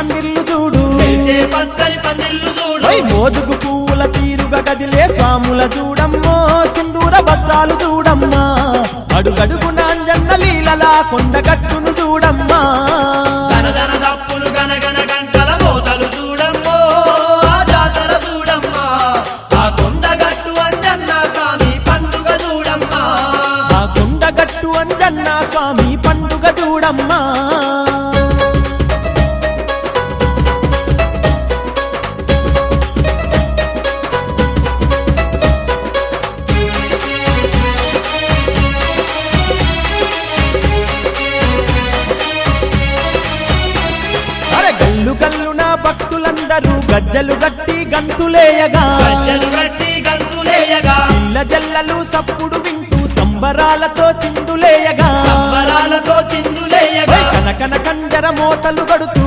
పందిర్లు చూడు మెరిసే పచ్చని పందిళ్ళు చూడు మోదుగు పూల తీరుగా కదిలే స్వాముల చూడమ్మో సింధూర భద్రాలు చూడమ్మా అడుగడుగున అంజన్న లీలలా కొండగట్టును చూడమ్మా ధన దప్పులు గనగన గంటల మోతలు చూడమ్మో ఆ జాతర చూడమ్మా ఆ కొండగట్టు అంజన్న స్వామి పండుగ చూడమ్మా ఆ కొండగట్టు అంజన్న స్వామి పండుగ చూడమ్మా గల్లు గల్లున భక్తులందరూ గజ్జలు గట్టి గంతులేయగా గజ్జలు గట్టి గంతులేయగా ఇళ్ళ జల్లలు సప్పుడు వింటూ సంబరాలతో చిందులేయగా సంబరాలతో చిందులేయగా కనకన కంజర మోతలు గడుతూ